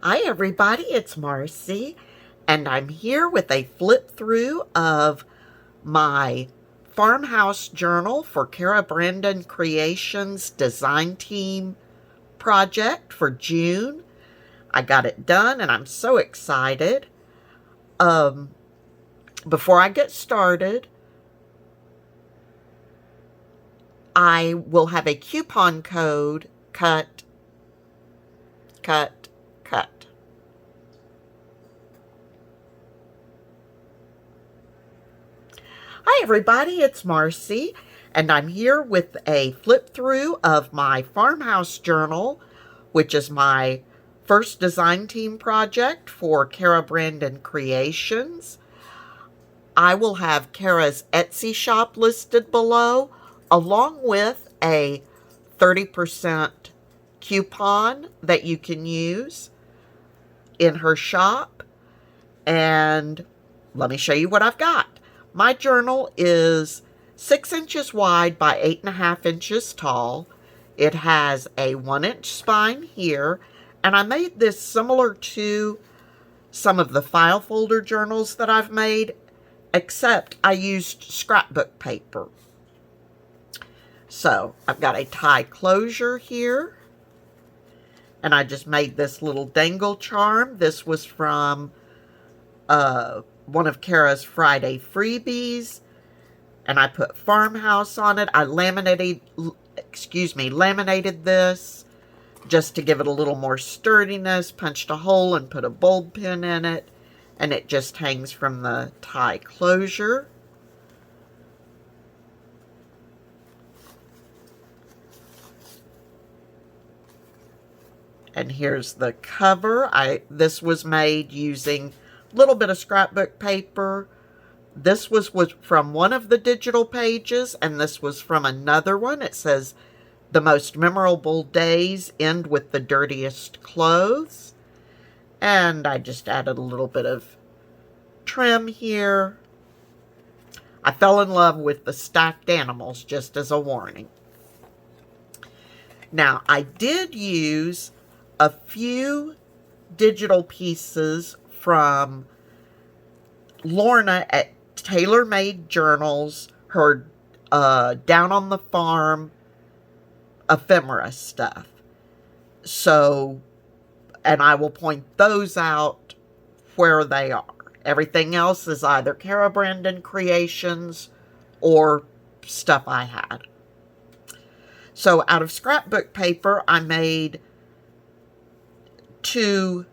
Hi everybody, it's Marcy, and I'm here with a flip through of my Farmhouse journal for Cara Brandon Creations design team project for June. I got it done and I'm so excited. Before I get started, I will have a coupon code cut. Hi everybody, it's Marcy, and I'm here with a flip through of my Farmhouse journal, which is my first design team project for Cara Brandon Creations. I will have Cara's Etsy shop listed below, along with a 30% coupon that you can use in her shop. And let me show you what I've got. My journal is 6 inches wide by 8.5 inches tall. It has a 1-inch spine here, and I made this similar to some of the file folder journals that I've made, except I used scrapbook paper. So I've got a tie closure here, and I just made this little dangle charm. This was from one of Cara's Friday freebies, and I put Farmhouse on it. I laminated this just to give it a little more sturdiness, punched a hole and put a bulb pin in it, and it just hangs from the tie closure. And here's the cover. This was made using a little bit of scrapbook paper. This was from one of the digital pages, and this was from another one. It says, "The most memorable days end with the dirtiest clothes." And I just added a little bit of trim here. I fell in love with the stacked animals, just as a warning. Now, I did use a few digital pieces from Lorna at Tailor Made Journals, her Down on the Farm ephemera stuff. So, and I will point those out where they are. Everything else is either Cara Brandon Creations or stuff I had. So out of scrapbook paper, I made two.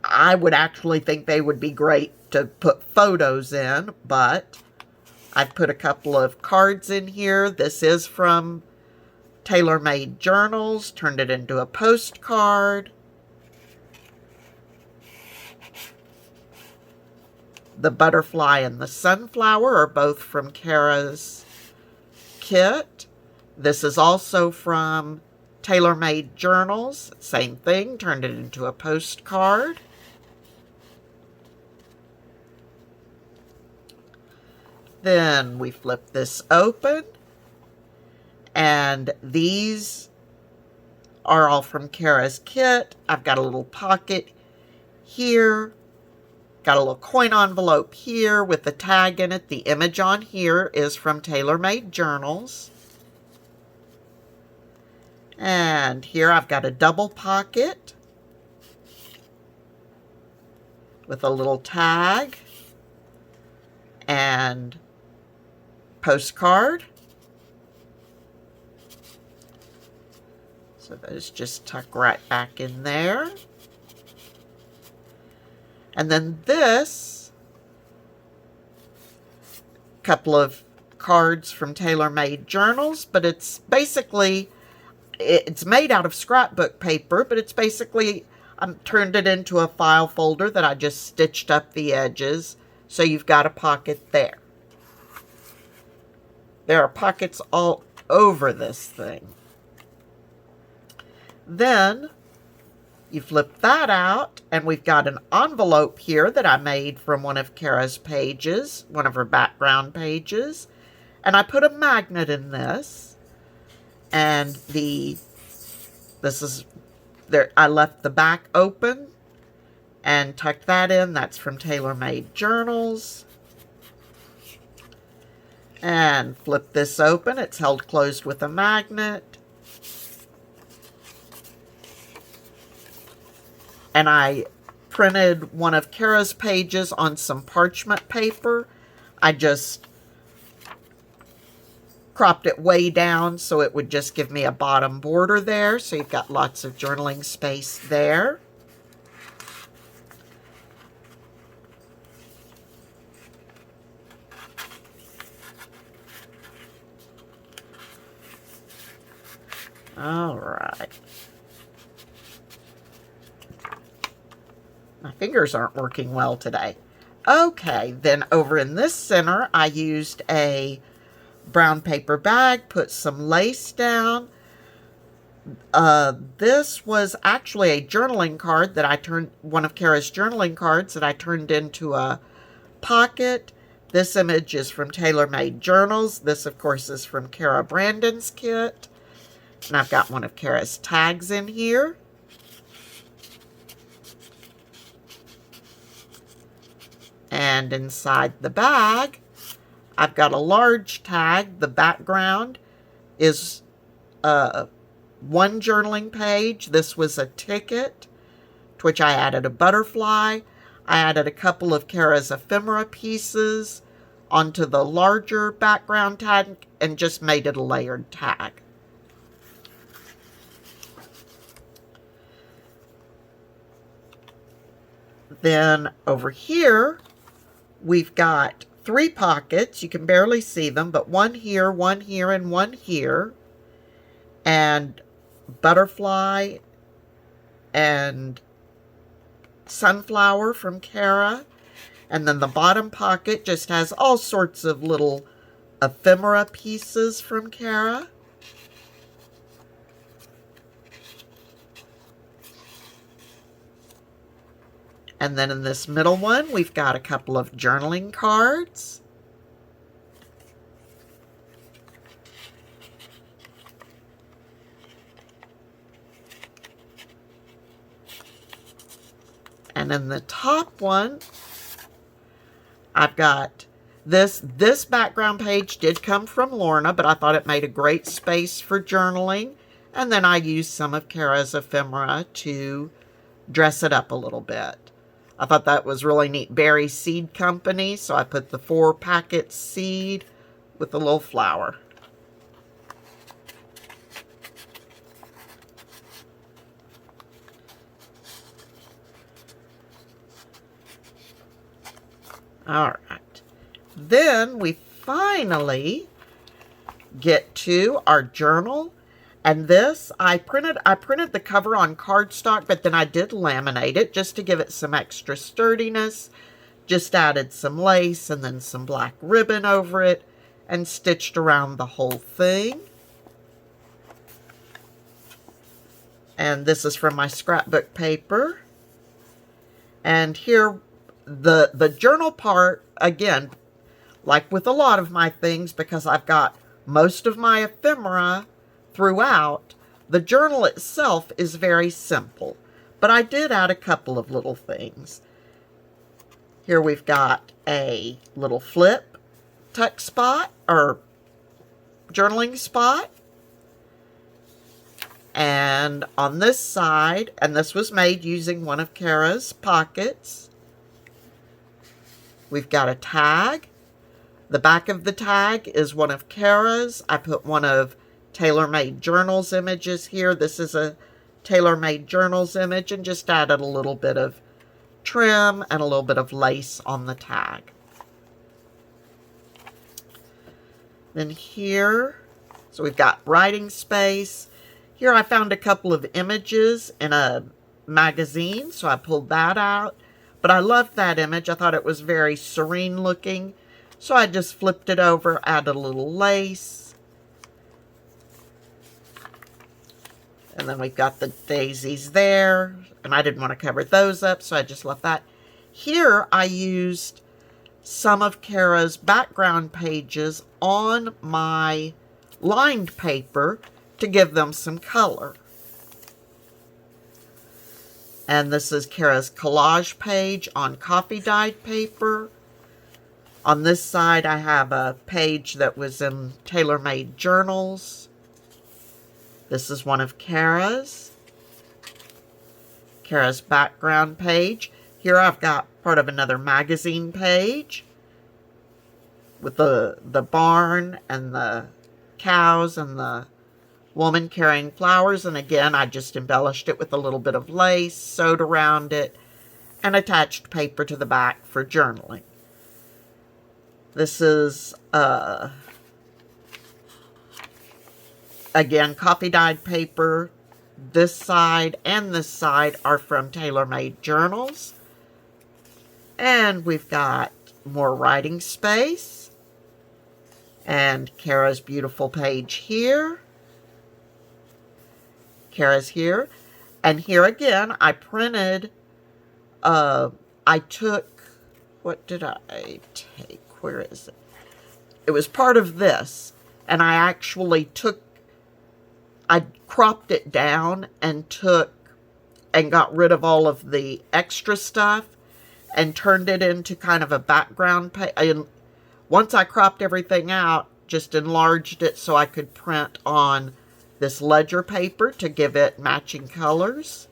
I would actually think they would be great to put photos in, but I've put a couple of cards in here. This is from Tailor Made Journals, turned it into a postcard. The butterfly and the sunflower are both from Cara's kit. This is also from Tailor Made Journals. Same thing, turned it into a postcard. Then we flip this open, and these are all from Cara's kit. I've got a little pocket here, got a little coin envelope here with the tag in it. The image on here is from Tailor Made Journals. And here I've got a double pocket with a little tag and postcard. So those just tuck right back in there. And then this couple of cards from Tailor Made Journals, but it's basically, it's made out of scrapbook paper, but it's basically, I turned it into a file folder that I just stitched up the edges, so you've got a pocket there. There are pockets all over this thing. Then you flip that out, and we've got an envelope here that I made from one of Cara's pages, one of her background pages. And I put a magnet in this. And this is There, I left the back open and tucked that in. That's from TaylorMade Journals. And flip this open. It's held closed with a magnet. And I printed one of Cara's pages on some parchment paper. I just cropped it way down so it would just give me a bottom border there. So you've got lots of journaling space there. All right. My fingers aren't working well today. Okay, then over in this center, I used a brown paper bag, put some lace down. This was actually a journaling card that I turned, one of Cara's journaling cards that I turned into a pocket. This image is from TaylorMade Journals. This, of course, is from Cara Brandon's kit. And I've got one of Cara's tags in here. And inside the bag, I've got a large tag. The background is one journaling page. This was a ticket, to which I added a butterfly. I added a couple of Cara's ephemera pieces onto the larger background tag and just made it a layered tag. Then over here, we've got 3 pockets. You can barely see them, but one here, and one here. And butterfly and sunflower from Cara. And then the bottom pocket just has all sorts of little ephemera pieces from Cara. And then in this middle one, we've got a couple of journaling cards. And in the top one, I've got this background page did come from Lorna, but I thought it made a great space for journaling. And then I used some of Cara's ephemera to dress it up a little bit. I thought that was really neat. Berry Seed Company, so I put the 4 packet seed with a little flower. All right. Then we finally get to our journal. And this, I printed the cover on cardstock, but then I did laminate it just to give it some extra sturdiness. Just added some lace and then some black ribbon over it and stitched around the whole thing. And this is from my scrapbook paper. And here, the journal part, again, like with a lot of my things, because I've got most of my ephemera throughout, the journal itself is very simple, but I did add a couple of little things. Here we've got a little flip tuck spot, or journaling spot. And on this side, and this was made using one of Cara's pockets, we've got a tag. The back of the tag is one of Cara's. I put one of TaylorMade Journals images here. This is a TaylorMade Journals image, and just added a little bit of trim and a little bit of lace on the tag. Then here, so we've got writing space. Here I found a couple of images in a magazine, so I pulled that out. But I loved that image. I thought it was very serene looking. So I just flipped it over, added a little lace. And then we've got the daisies there. And I didn't want to cover those up, so I just left that. Here I used some of Cara's background pages on my lined paper to give them some color. And this is Cara's collage page on coffee dyed paper. On this side, I have a page that was in tailor-made journals. This is one of Cara's background page. Here I've got part of another magazine page with the barn and the cows and the woman carrying flowers. And again, I just embellished it with a little bit of lace, sewed around it, and attached paper to the back for journaling. This is, again, coffee dyed paper. This side and this side are from TaylorMade Journals. And we've got more writing space. And Cara's beautiful page here. Cara's here. And here again, I printed, I took, what did I take? Where is it? It was part of this. And I actually I cropped it down and got rid of all of the extra stuff and turned it into kind of a background page. Once I cropped everything out, just enlarged it so I could print on this ledger paper to give it matching colors.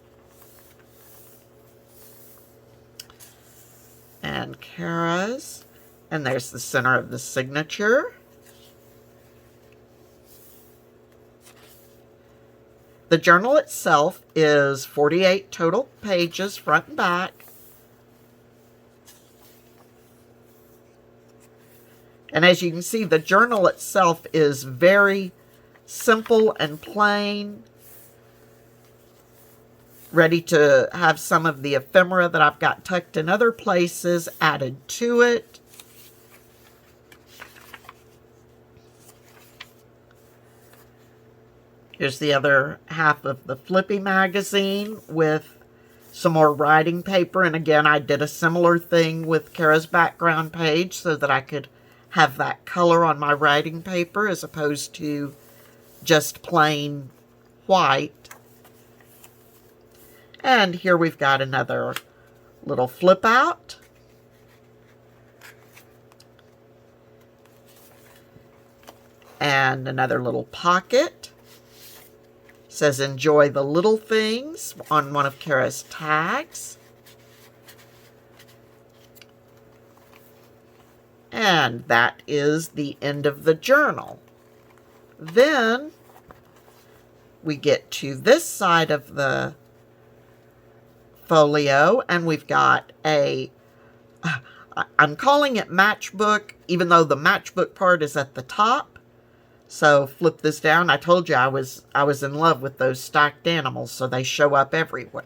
And Cara's. And there's the center of the signature. The journal itself is 48 total pages, front and back. And as you can see, the journal itself is very simple and plain. Ready to have some of the ephemera that I've got tucked in other places added to it. Here's the other half of the Flippy magazine with some more writing paper. And again, I did a similar thing with Cara's background page so that I could have that color on my writing paper as opposed to just plain white. And here we've got another little flip out. And another little pocket. Says enjoy the little things on one of Cara's tags. And that is the end of the journal. Then we get to this side of the folio and we've got I'm calling it matchbook, even though the matchbook part is at the top. So flip this down. I told you I was in love with those stacked animals, so they show up everywhere.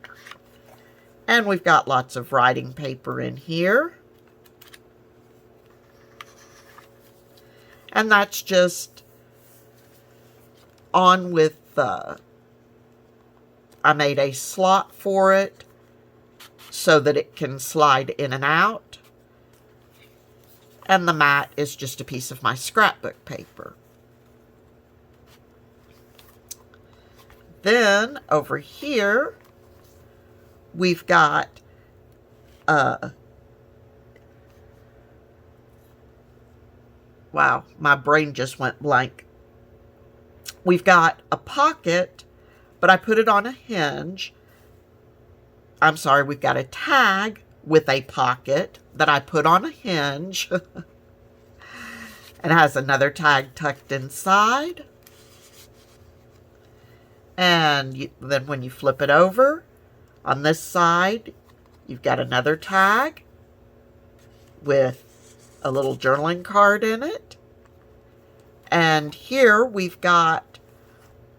And we've got lots of writing paper in here. And that's just on with I made a slot for it so that it can slide in and out. And the mat is just a piece of my scrapbook paper. Then over here, we've got wow, my brain just went blank. We've got a pocket, but I put it on a hinge. I'm sorry, we've got a tag with a pocket that I put on a hinge. It has another tag tucked inside. And then when you flip it over, on this side, you've got another tag with a little journaling card in it. And here we've got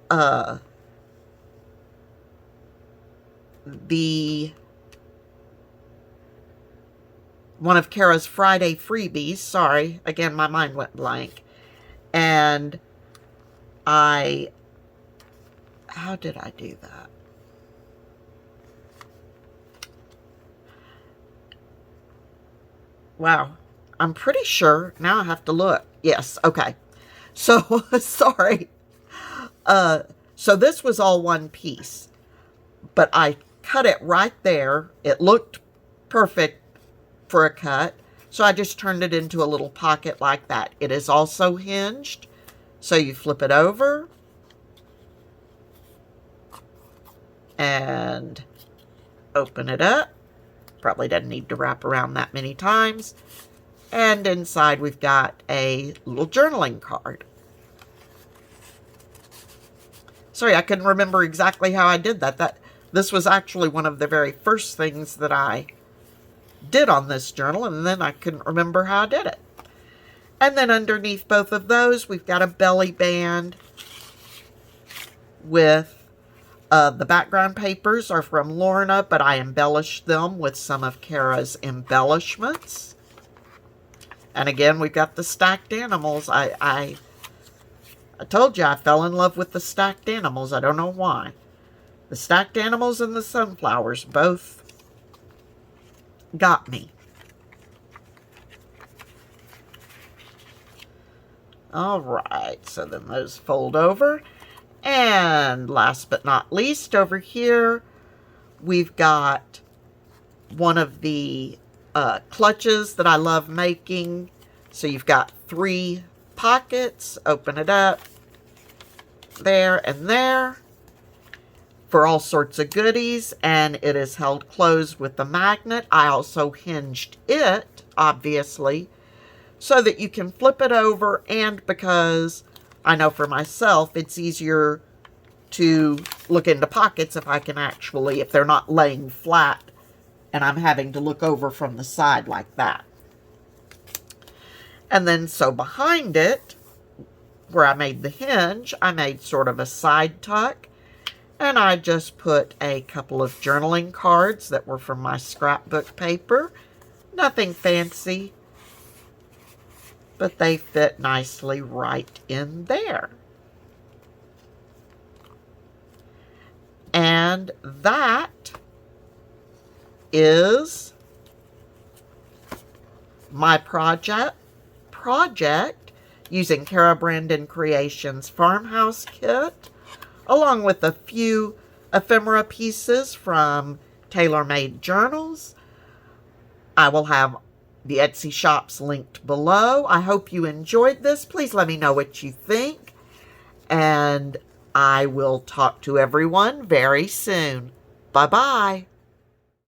one of Cara's Friday freebies. Sorry, again, my mind went blank. And how did I do that? Wow, I'm pretty sure, now I have to look. Yes, okay. So, sorry. So this was all one piece, but I cut it right there. It looked perfect for a cut, so I just turned it into a little pocket like that. It is also hinged, so you flip it over and open it up. Probably doesn't need to wrap around that many times. And inside we've got a little journaling card. Sorry, I couldn't remember exactly how I did that. This was actually one of the very first things that I did on this journal, and then I couldn't remember how I did it. And then underneath both of those, we've got a belly band with the background papers are from Lorna, but I embellished them with some of Cara's embellishments. And again, we've got the stacked animals. I told you I fell in love with the stacked animals. I don't know why. The stacked animals and the sunflowers both got me. All right, so then those fold over. And last but not least, over here, we've got one of the clutches that I love making. So you've got 3 pockets. Open it up. There and there. For all sorts of goodies. And it is held closed with the magnet. I also hinged it, obviously, so that you can flip it over, and because I know for myself it's easier to look into pockets if they're not laying flat and I'm having to look over from the side like that. And then so behind it, where I made the hinge, I made sort of a side tuck, and I just put a couple of journaling cards that were from my scrapbook paper. Nothing fancy, but they fit nicely right in there. And that is my project using Cara Brandon Creations Farmhouse kit, along with a few ephemera pieces from tailor-made journals. I will have the Etsy shops linked below. I hope you enjoyed this. Please let me know what you think. And I will talk to everyone very soon. Bye-bye.